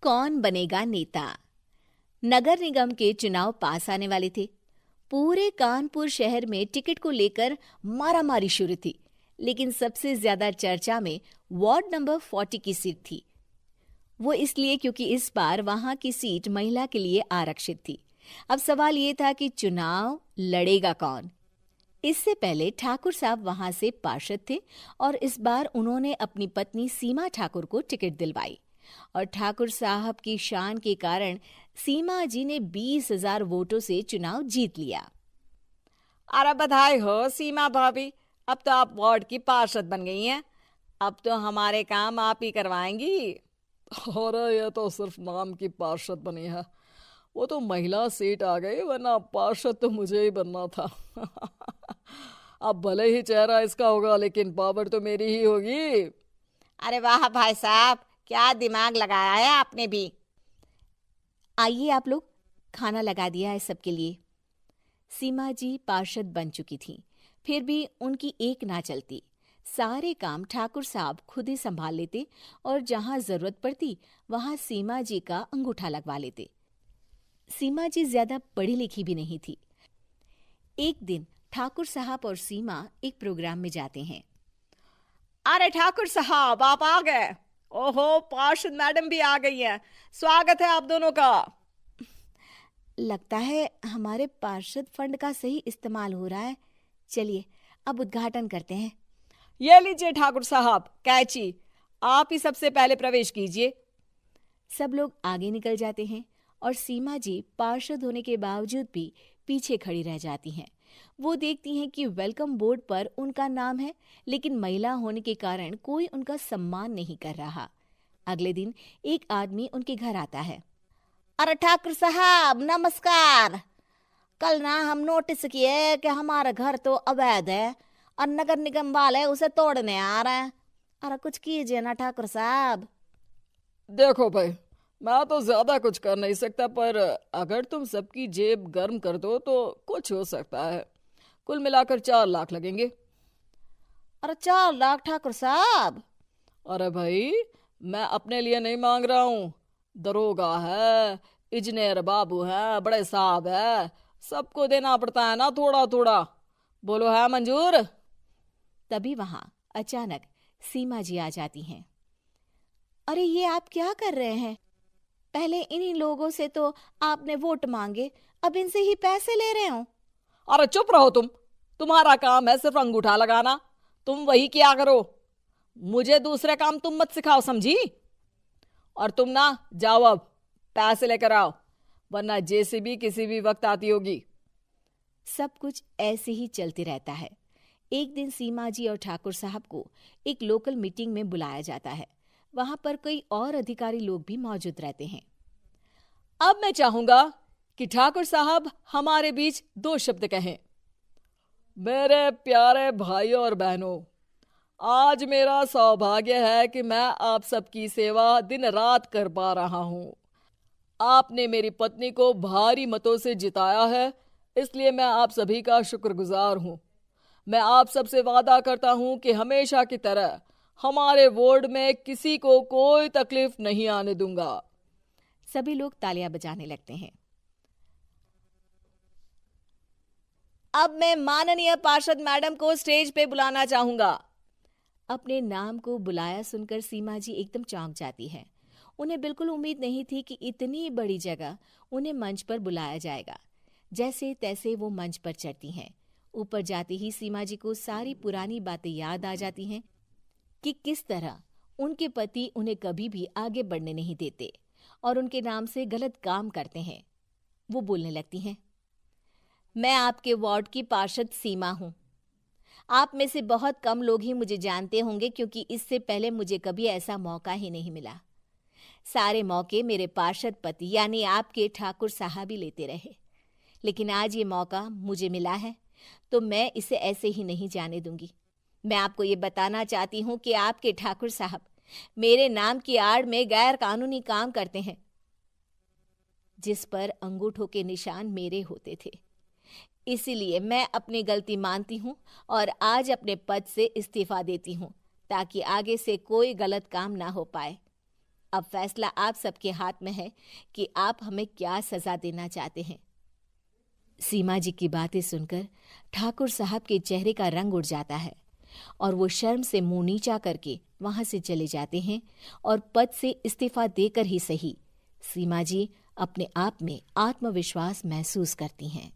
कौन बनेगा नेता। नगर निगम के चुनाव पास आने वाले थे। पूरे कानपुर शहर में टिकट को लेकर मारामारी शुरू थी, लेकिन सबसे ज्यादा चर्चा में वार्ड नंबर 40 की सीट थी। वो इसलिए क्योंकि इस बार वहां की सीट महिला के लिए आरक्षित थी। अब सवाल ये था कि चुनाव लड़ेगा कौन। इससे पहले ठाकुर साहब वहां से पार्षद थे और इस बार उन्होंने अपनी पत्नी सीमा ठाकुर को टिकट दिलवाई और ठाकुर साहब की शान के कारण सीमा जी ने 20,000 वोटों से चुनाव जीत लिया। अरे बधाई हो सीमा भाभी, अब तो आप वार्ड की पार्षद बन गई हैं। अब तो हमारे काम आप ही करवाएंगी। अरे ये तो सिर्फ नाम की पार्षद बनी है, वो तो महिला सीट आ गई, वरना पार्षद तो मुझे ही बनना था। अब भले ही चेहरा इसका होगा, लेकिन पावर तो मेरी ही होगी। अरे वाह भाई साहब, क्या दिमाग लगाया है आपने भी। आइए आप लोग, खाना लगा दिया है सबके लिए। सीमा जी पार्षद बन चुकी थी, फिर भी उनकी एक ना चलती। सारे काम ठाकुर साहब खुद ही संभाल लेते और जहां जरूरत पड़ती वहां सीमा जी का अंगूठा लगवा लेते। सीमा जी ज्यादा पढ़ी लिखी भी नहीं थी। एक दिन ठाकुर साहब और सीमा एक प्रोग्राम में जाते हैं। अरे ठाकुर साहब, आप आ गए। ओहो, पार्षद मैडम भी आ गई हैं। स्वागत है आप दोनों का। लगता है हमारे पार्षद फंड का सही इस्तेमाल हो रहा है। चलिए अब उद्घाटन करते हैं। ये लीजिए ठाकुर साहब कैची, आप ही सबसे पहले प्रवेश कीजिए। सब लोग आगे निकल जाते हैं और सीमा जी पार्षद होने के बावजूद भी पीछे खड़ी रह जाती हैं। वो देखती हैं कि वेलकम बोर्ड पर उनका नाम है, लेकिन महिला होने के कारण कोई उनका सम्मान नहीं कर रहा। अगले दिन एक आदमी उनके घर आता है। अरे ठाकुर साहब नमस्कार। कल ना हम नोटिस किए कि हमारा घर तो अवैध है और नगर निगम वाले उसे तोड़ने आ रहे हैं। अरे कुछ कीजिए ना ठाकुर साहब। देखो भाई, मैं तो ज्यादा कुछ कर नहीं सकता, पर अगर तुम सबकी जेब गर्म कर दो तो कुछ हो सकता है। कुल मिलाकर 4 लाख लगेंगे। अरे 4 लाख ठाकुर साहब? अरे भाई, मैं अपने लिए नहीं मांग रहा हूँ। दरोगा है, इंजीनियर बाबू है, बड़े साहब है, सबको देना पड़ता है ना थोड़ा थोड़ा। बोलो है मंजूर? तभी वहां अचानक सीमा जी आ जाती हैं। अरे ये आप क्या कर रहे हैं? पहले इन्हीं लोगों से तो आपने वोट मांगे, अब इनसे ही पैसे ले रहे हो। अरे चुप रहो तुम, तुम्हारा काम है सिर्फ अंगूठा लगाना, तुम वही किया करो। मुझे दूसरे काम तुम मत सिखाओ, समझी? और तुम ना जाओ, अब पैसे लेकर आओ, वरना जेसीबी किसी भी वक्त आती होगी। सब कुछ ऐसे ही चलते रहता है। एक दिन सीमा जी और ठाकुर साहब को एक लोकल मीटिंग में बुलाया जाता है। वहां पर कई और अधिकारी लोग भी मौजूद रहते हैं। अब मैं चाहूंगा कि ठाकुर साहब हमारे बीच 2 शब्द कहें। मेरे प्यारे भाइयों और बहनों, आज मेरा सौभाग्य है कि मैं आप सबकी सेवा दिन रात कर पा रहा हूं। आपने मेरी पत्नी को भारी मतों से जिताया है, इसलिए मैं आप सभी का शुक्रगुजार हूं। मैं आप सबसे वादा करता हूं कि हमेशा की तरह हमारे वार्ड में किसी को कोई तकलीफ नहीं आने दूंगा। सभी लोग तालियां बजाने लगते हैं। अब मैं माननीय पार्षद मैडम को स्टेज पे बुलाना चाहूंगा। अपने नाम को बुलाया सुनकर सीमा जी एकदम चौंक जाती है। उन्हें बिल्कुल उम्मीद नहीं थी कि इतनी बड़ी जगह उन्हें मंच पर बुलाया जाएगा। जैसे तैसे वो मंच पर चढ़ती हैं। ऊपर जाते ही सीमा जी को सारी पुरानी बातें याद आ जाती हैं कि किस तरह उनके पति उन्हें कभी भी आगे बढ़ने नहीं देते और उनके नाम से गलत काम करते हैं। वो बोलने लगती हैं। मैं आपके वार्ड की पार्षद सीमा हूं। आप में से बहुत कम लोग ही मुझे जानते होंगे, क्योंकि इससे पहले मुझे कभी ऐसा मौका ही नहीं मिला। सारे मौके मेरे पार्षद पति यानी आपके ठाकुर साहब ही लेते रहे, लेकिन आज ये मौका मुझे मिला है तो मैं इसे ऐसे ही नहीं जाने दूंगी। मैं आपको ये बताना चाहती हूँ कि आपके ठाकुर साहब मेरे नाम की आड़ में गैर कानूनी काम करते हैं, जिस पर अंगूठों के निशान मेरे होते थे। इसीलिए मैं अपनी गलती मानती हूँ और आज अपने पद से इस्तीफा देती हूँ, ताकि आगे से कोई गलत काम ना हो पाए। अब फैसला आप सबके हाथ में है कि आप हमें क्या सजा देना चाहते हैं। सीमा जी की बातें सुनकर ठाकुर साहब के चेहरे का रंग उड़ जाता है और वो शर्म से मुंह नीचा करके वहां से चले जाते हैं और पद से इस्तीफा देकर ही सही सीमा जी अपने आप में आत्मविश्वास महसूस करती हैं।